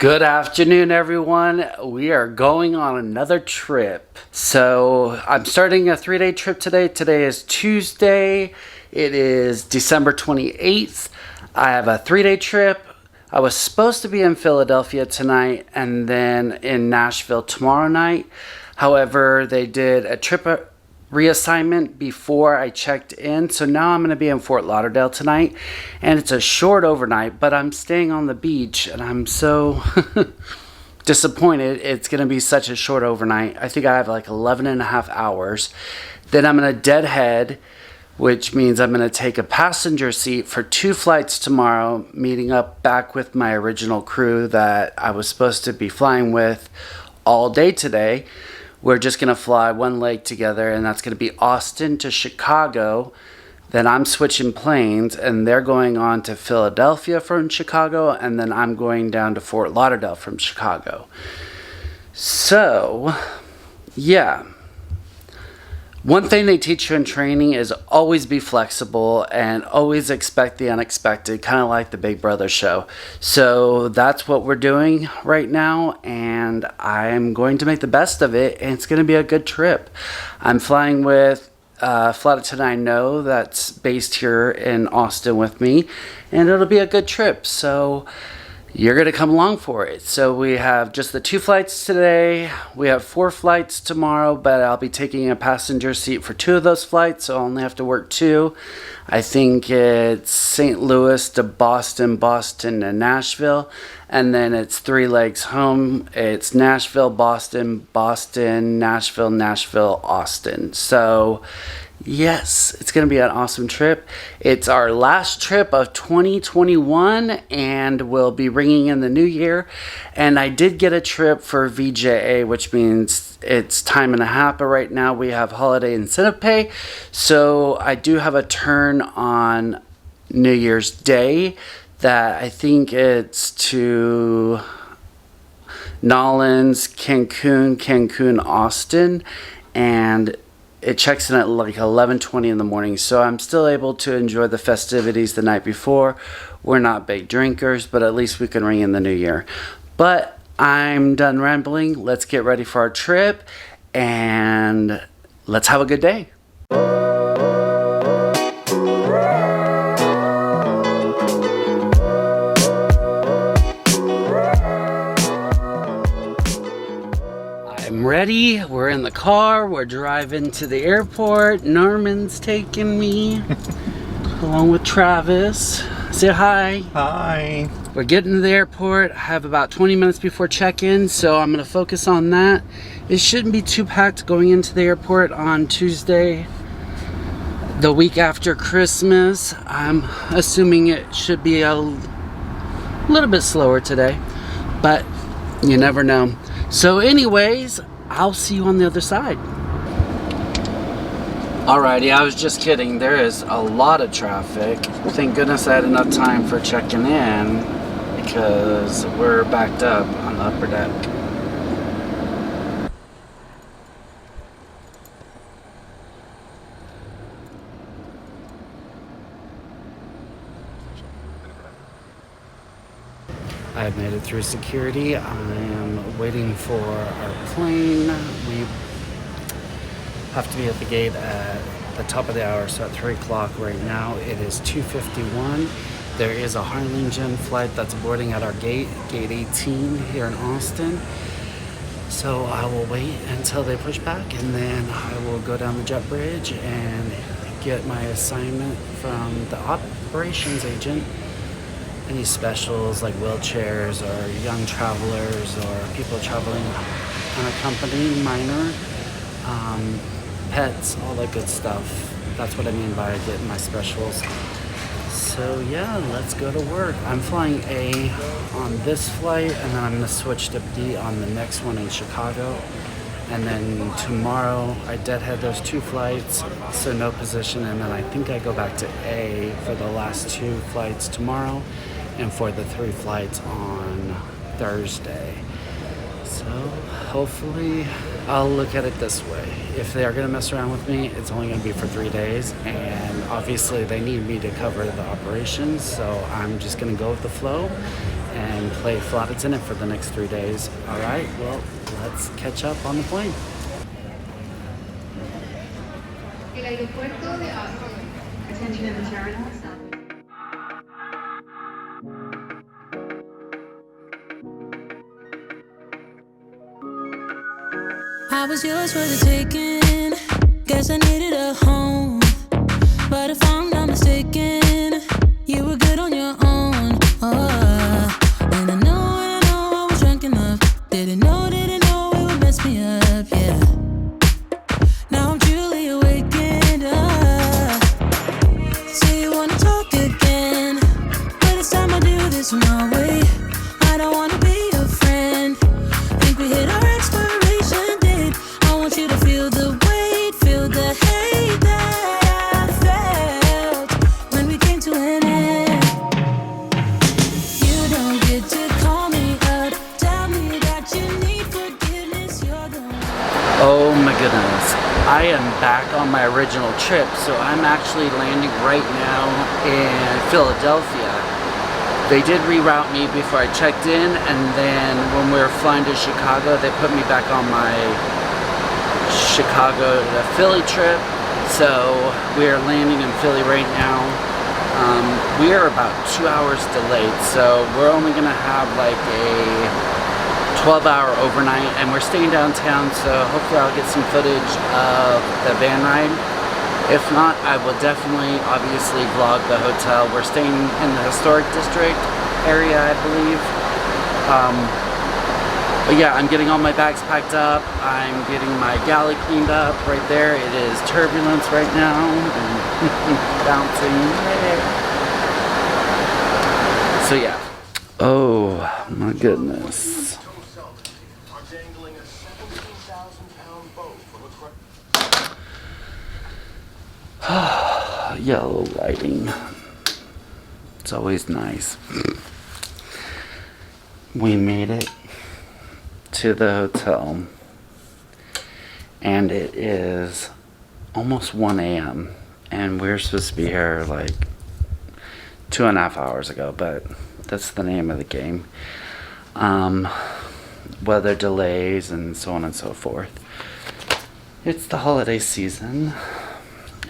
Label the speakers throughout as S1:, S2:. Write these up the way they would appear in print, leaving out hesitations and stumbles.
S1: Good afternoon, everyone. We are going on another trip. So I'm starting a 3-day trip today. Today is Tuesday. It is December 28th. I have a 3-day trip. I was supposed to be in Philadelphia tonight and then in Nashville tomorrow night. However, they did a trip reassignment before I checked in, so now I'm going to be in Fort Lauderdale tonight, and it's a short overnight, but I'm staying on the beach and I'm so disappointed it's going to be such a short overnight. I think I have like 11 and a half hours. Then I'm going to deadhead, which means I'm going to take a passenger seat for 2 flights tomorrow, meeting up back with my original crew that I was supposed to be flying with all day today. We're just going to fly one leg together, and that's going to be Austin to Chicago. Then I'm switching planes, and they're going on to Philadelphia from Chicago, and then I'm going down to Fort Lauderdale from Chicago. So, yeah. One thing they teach you in training is always be flexible and always expect the unexpected, kind of like the Big Brother show. So that's what we're doing right now, and I'm going to make the best of it, and it's going to be a good trip. I'm flying with Flight Attendant I know that's based here in Austin with me, and it'll be a good trip. So you're going to come along for it. So we have just the 2 flights today. We have 4 flights tomorrow, but I'll be taking a passenger seat for 2 of those flights, so I'll only have to work 2. I think it's St. Louis to Boston, Boston to Nashville, and then it's 3 legs home. It's Nashville, Boston, Boston, Nashville, Nashville, Austin. So yes, it's going to be an awesome trip. It's our last trip of 2021, and we'll be ringing in the new year. And I did get a trip for VJA, which means it's time and a half, but right now we have holiday incentive pay. So I do have a turn on New Year's Day that I think it's to Nolens, Cancun, Austin, and it checks in at like 11:20 in the morning, so I'm still able to enjoy the festivities the night before. We're not big drinkers, but at least we can ring in the new year. But I'm done rambling. Let's get ready for our trip, and let's have a good day. Ready, we're in the car, we're driving to the airport. Norman's taking me along with Travis. Say hi.
S2: Hi.
S1: We're getting to the airport. I have about 20 minutes before check-in, so I'm going to focus on that. It shouldn't be too packed going into the airport on Tuesday, the week after Christmas. I'm assuming it should be a little bit slower today, but you never know. So anyways, I'll see you on the other side. Alrighty, I was just kidding. There is a lot of traffic. Thank goodness I had enough time for checking in because we're backed up on the upper deck. I have made it through security. I am waiting for our plane. We have to be at the gate at the top of the hour, so at 3 o'clock right now. It is 2:51. There is a Harlingen flight that's boarding at our gate 18 here in Austin. So I will wait until they push back, and then I will go down the jet bridge and get my assignment from the operations agent. Any specials like wheelchairs or young travelers or people traveling unaccompanied, minor, pets, all that good stuff. That's what I mean by getting my specials. So yeah, let's go to work. I'm flying A on this flight, and then I'm going to switch to B on the next one in Chicago. And then tomorrow I deadhead those 2 flights, so no position, and then I think I go back to A for the last 2 flights tomorrow and for the 3 flights on Thursday. So hopefully I'll look at it this way. If they are going to mess around with me, it's only going to be for 3 days, and obviously they need me to cover the operations, so I'm just going to go with the flow and play Flight Attendant for the next 3 days. All right, well, let's catch up on the plane.
S2: I was yours for the taking. Guess I needed a home, but if I'm not mistaken, you were good on your own. Oh, and I know I was drunk enough. Didn't know it would mess me up. Yeah. Now I'm truly awakened. Say you wanna talk again, but it's time I do this my way. I don't wanna be your friend. Think we hit our expiration date. I want you to feel the weight, feel the hate that I felt when we came to an end. You don't get to call me up, tell me that you need forgiveness. You're the one.
S1: Oh my goodness. I am back on my original trip, so I'm actually landing right now in Philadelphia. They did reroute me before I checked in, and then when we were flying to Chicago, they put me back on my Chicago to Philly trip. So we are landing in Philly right now. We are about 2 hours delayed, so we're only gonna have like a 12-hour overnight, and we're staying downtown, so hopefully I'll get some footage of the van ride. If not, I will definitely obviously vlog the hotel. We're staying in the historic district area, I believe. But yeah, I'm getting all my bags packed up. I'm getting my galley cleaned up right there. It is turbulence right now and bouncing. So yeah. Oh my goodness. Yellow lighting. It's always nice. We made it to the hotel, and it is almost 1 a.m. and we're supposed to be here like 2.5 hours ago, but that's the name of the game. Weather delays and so on and so forth. It's the holiday season.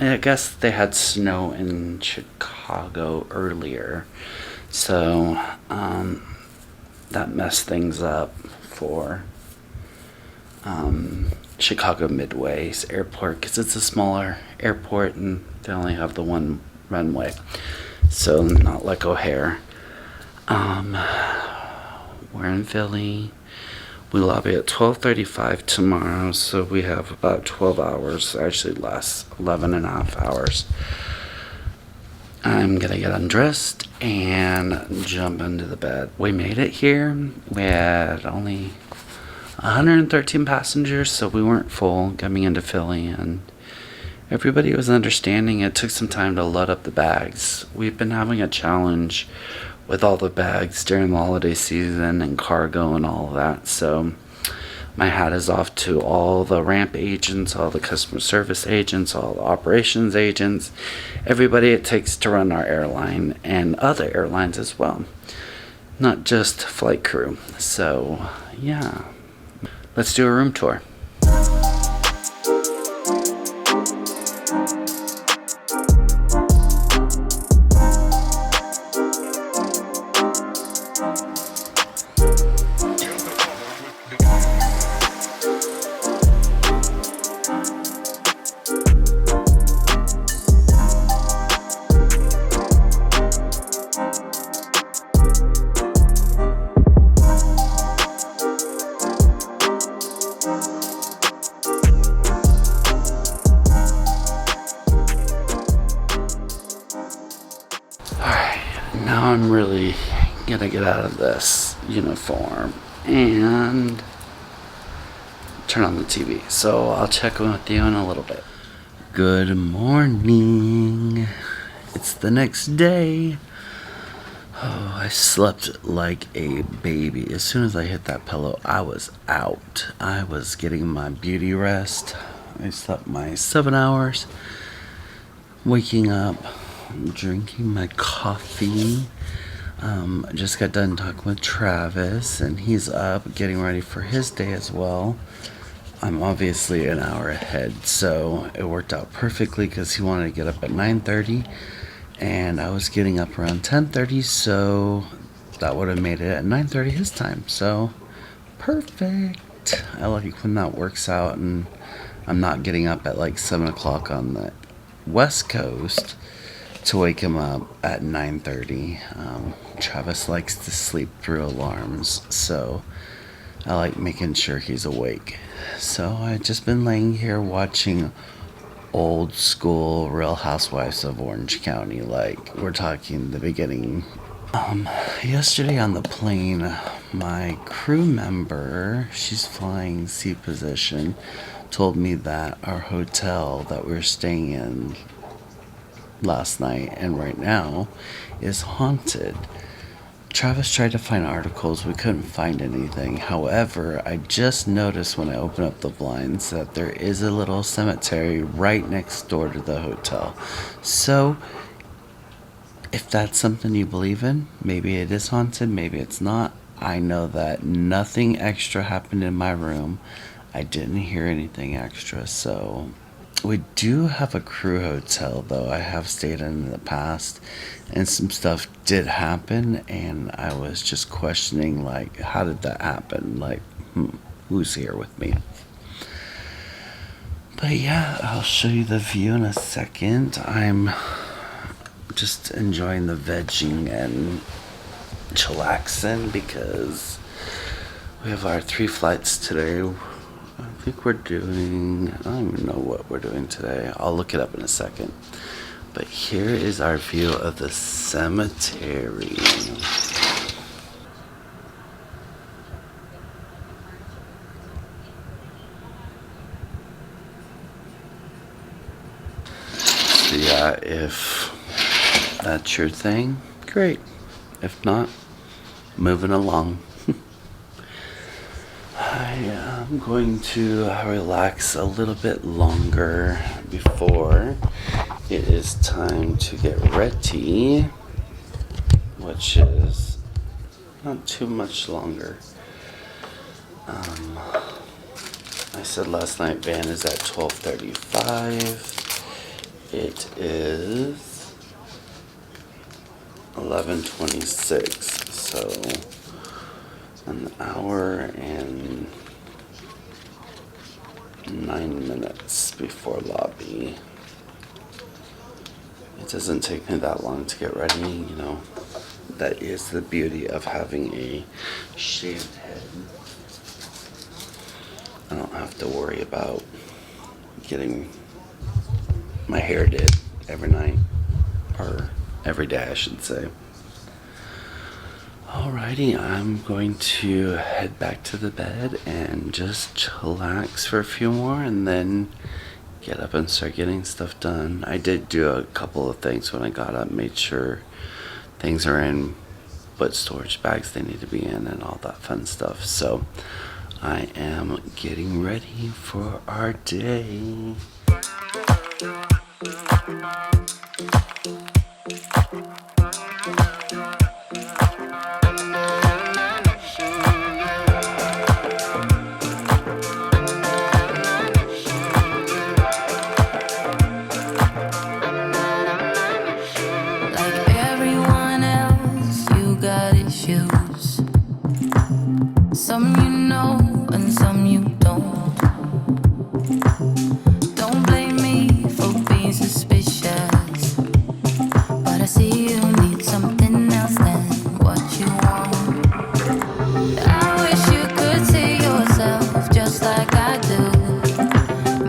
S1: I guess they had snow in Chicago earlier, so that messed things up for Chicago Midway's airport, because it's a smaller airport and they only have the one runway, so not like O'Hare. We're in Philly. We lobby at 12:35 tomorrow, so we have about 12 hours, actually less, 11.5 hours. I'm gonna get undressed and jump into the bed. We made it here. We had only 113 passengers, so we weren't full coming into Philly, and everybody was understanding. It took some time to load up the bags. We've been having a challenge with all the bags during the holiday season and cargo and all of that, so my hat is off to all the ramp agents, all the customer service agents, all the operations agents, everybody it takes to run our airline, and other airlines as well, not just flight crew. So yeah, let's do a room tour. Now I'm really gonna get out of this uniform and turn on the TV. So I'll check in with you in a little bit. Good morning. It's the next day. Oh, I slept like a baby. As soon as I hit that pillow, I was out. I was getting my beauty rest. I slept my 7 hours. Waking up, drinking my coffee. I just got done talking with Travis, and he's up getting ready for his day as well. I'm obviously an hour ahead, so it worked out perfectly because he wanted to get up at 9:30, and I was getting up around 10:30, so that would have made it at 9:30 his time. So perfect. I like when that works out, and I'm not getting up at like 7 o'clock on the West Coast to wake him up at 9:30. Travis likes to sleep through alarms, so I like making sure he's awake. So I've just been laying here watching old school Real Housewives of Orange County. Like, we're talking the beginning. Yesterday on the plane, my crew member, she's flying seat position, told me that our hotel that we were staying in last night and right now is haunted. Travis tried to find articles, we couldn't find anything. However, I just noticed when I opened up the blinds that there is a little cemetery right next door to the hotel. So if that's something you believe in, maybe it is haunted, maybe it's not. I know that nothing extra happened in my room. I didn't hear anything extra, so we do have a crew hotel, though. I have stayed in the past, and some stuff did happen, and I was just questioning, like, how did that happen? Like, who's here with me? But yeah, I'll show you the view in a second. I'm just enjoying the vegging and chillaxing because we have our 3 flights today. I think we're doing, I don't even know what we're doing today. I'll look it up in a second. But here is our view of the cemetery. So yeah, if that's your thing, great. If not, moving along. I am going to relax a little bit longer before it is time to get ready, which is not too much longer. I said last night van is at 12:35. It is 11:26, so an hour and 9 minutes before lobby. It doesn't take me that long to get ready, you know. That is the beauty of having a shaved head. I don't have to worry about getting my hair did every night, or every day I should say. Alrighty, I'm going to head back to the bed and just chillax for a few more and then get up and start getting stuff done. I did do a couple of things when I got up, made sure things are in what storage bags they need to be in and all that fun stuff. So I am getting ready for our day.
S2: Some you know and some you don't. Don't blame me for being suspicious, but I see you need something else than what you want. I wish you could see yourself just like I do.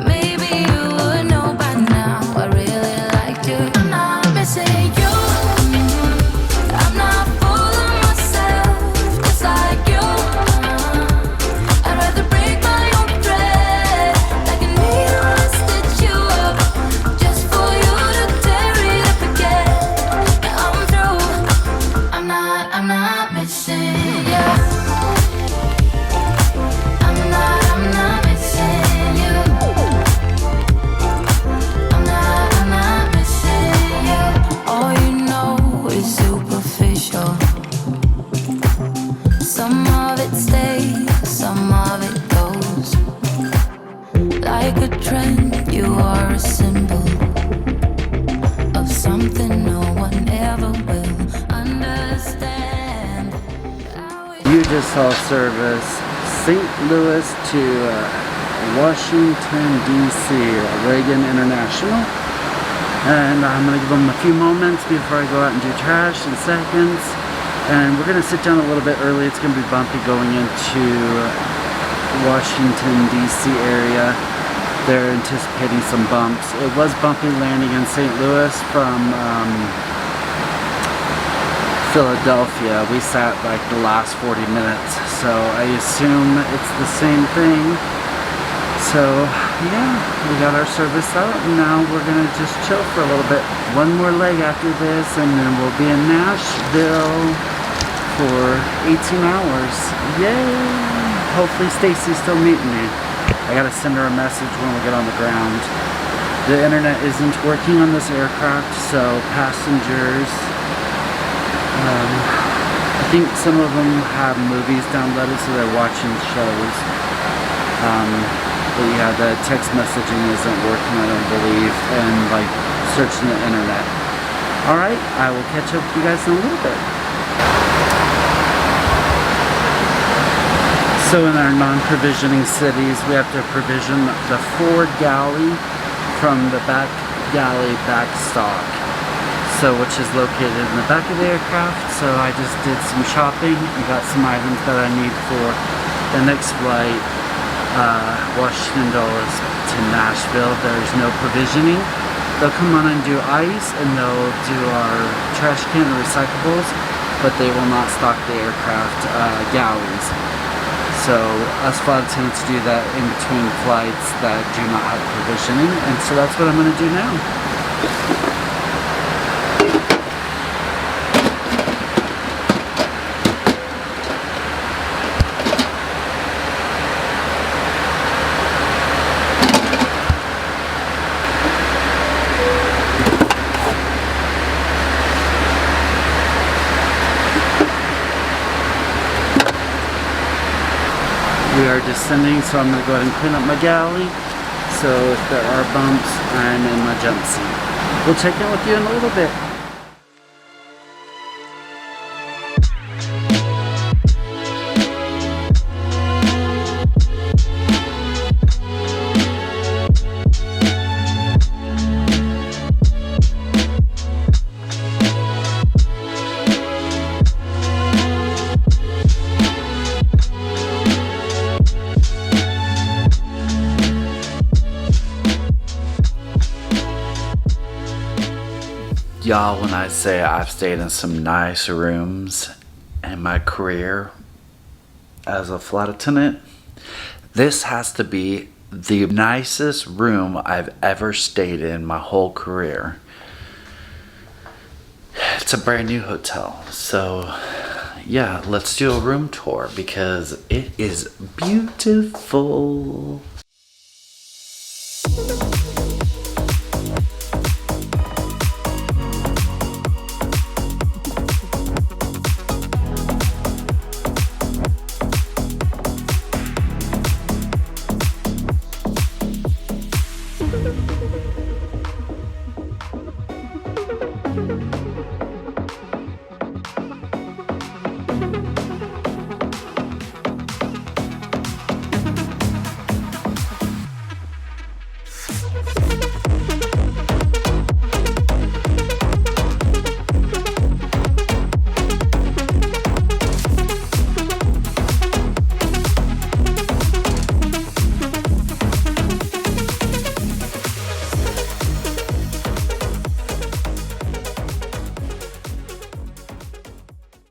S2: Maybe you would know by now I really liked you. I'm not missing you. I'm not full of myself, just like you. I'd rather break my
S1: saw service St. Louis to Washington, D.C., Reagan International. And I'm going to give them a few moments before I go out and do trash in seconds. And we're going to sit down a little bit early. It's going to be bumpy going into Washington, D.C. area. They're anticipating some bumps. It was bumpy landing in St. Louis from Philadelphia. We sat like the last 40 minutes, so I assume it's the same thing. So yeah, we got our service out, and now we're gonna just chill for a little bit. One more leg after this, and then we'll be in Nashville for 18 hours. Yay! Hopefully Stacy's still meeting me. I gotta send her a message when we get on the ground. The internet isn't working on this aircraft, so passengers, I think some of them have movies downloaded, so they're watching shows. But yeah, the text messaging isn't working, I don't believe, and like searching the internet. Alright, I will catch up with you guys in a little bit. So in our non-provisioning cities, we have to provision the forward galley from the back galley backstock, so which is located in the back of the aircraft. So I just did some shopping and got some items that I need for the next flight, Washington Dulles to Nashville. There's no provisioning. They'll come on and do ice, and they'll do our trash can and recyclables, but they will not stock the aircraft galleys. So us flight attendants do that in between flights that do not have provisioning, and so that's what I'm going to do now. We are descending, so I'm going to go ahead and clean up my galley. So if there are bumps, I'm in my jump seat. We'll check in with you in a little bit. Y'all, when I say I've stayed in some nice rooms in my career as a flight attendant, this has to be the nicest room I've ever stayed in my whole career. It's a brand new hotel, so yeah, let's do a room tour because it is beautiful.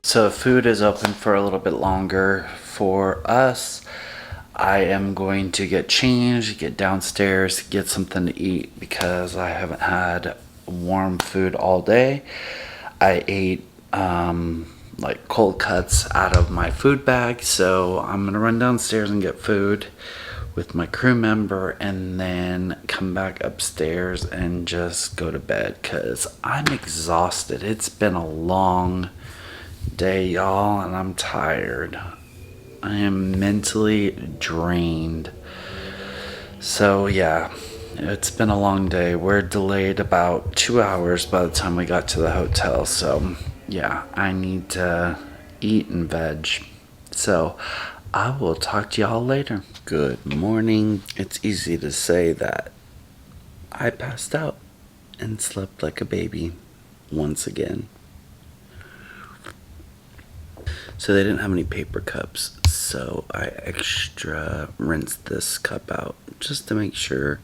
S1: So food is open for a little bit longer for us. I am going to get changed, get downstairs, get something to eat because I haven't had warm food all day. I ate like cold cuts out of my food bag, so I'm gonna run downstairs and get food with my crew member and then come back upstairs and just go to bed because I'm exhausted. It's been a long day, y'all, and I'm tired. I am mentally drained. So yeah, it's been a long day. We're delayed about 2 hours by the time we got to the hotel, so yeah, I need to eat and veg. So I will talk to y'all later. Good morning. It's easy to say that I passed out and slept like a baby once again. So they didn't have any paper cups, so I extra rinsed this cup out just to make sure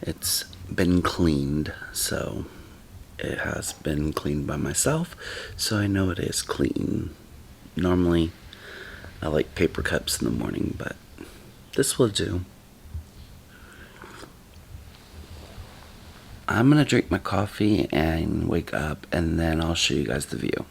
S1: it's been cleaned. So it has been cleaned by myself, so I know it is clean. Normally I like paper cups in the morning, but this will do. I'm gonna drink my coffee and wake up, and then I'll show you guys the view.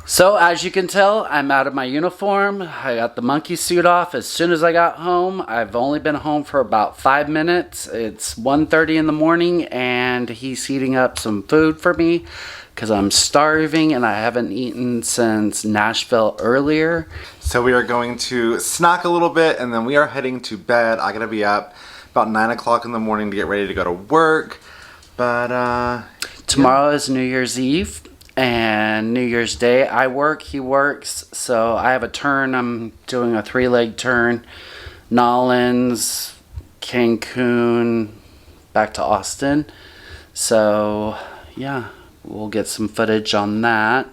S1: So as you can tell, I'm out of my uniform. I got the monkey suit off as soon as I got home. I've only been home for about 5 minutes. It's 1:30 in the morning and he's heating up some food for me because I'm starving and I haven't eaten since Nashville earlier.
S3: So we are going to snack a little bit and then we are heading to bed. I gotta be up about 9 o'clock in the morning to get ready to go to work. But
S1: tomorrow is New Year's Eve. And New Year's Day, I work, he works, so I have a turn. I'm doing a 3-leg turn. Nolens, Cancun, back to Austin. So, yeah, we'll get some footage on that.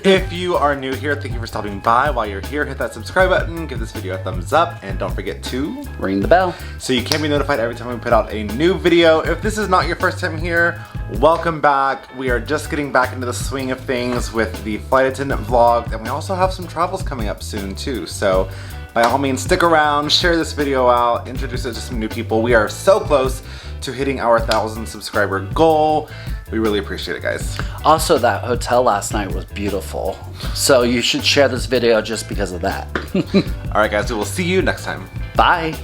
S3: if you are new here, thank you for stopping by. While you're here, hit that subscribe button, give this video a thumbs up, and don't forget to
S1: ring the bell
S3: so you can be notified every time we put out a new video. If this is not your first time here, welcome back. We are just getting back into the swing of things with the flight attendant vlog, and we also have some travels coming up soon too. So by all means, stick around, share this video out, introduce it to some new people. We are so close to hitting our 1,000 subscriber goal. We really appreciate it, guys.
S1: Also, that hotel last night was beautiful. So you should share this video just because of that.
S3: All right, guys, we will see you next time.
S1: Bye.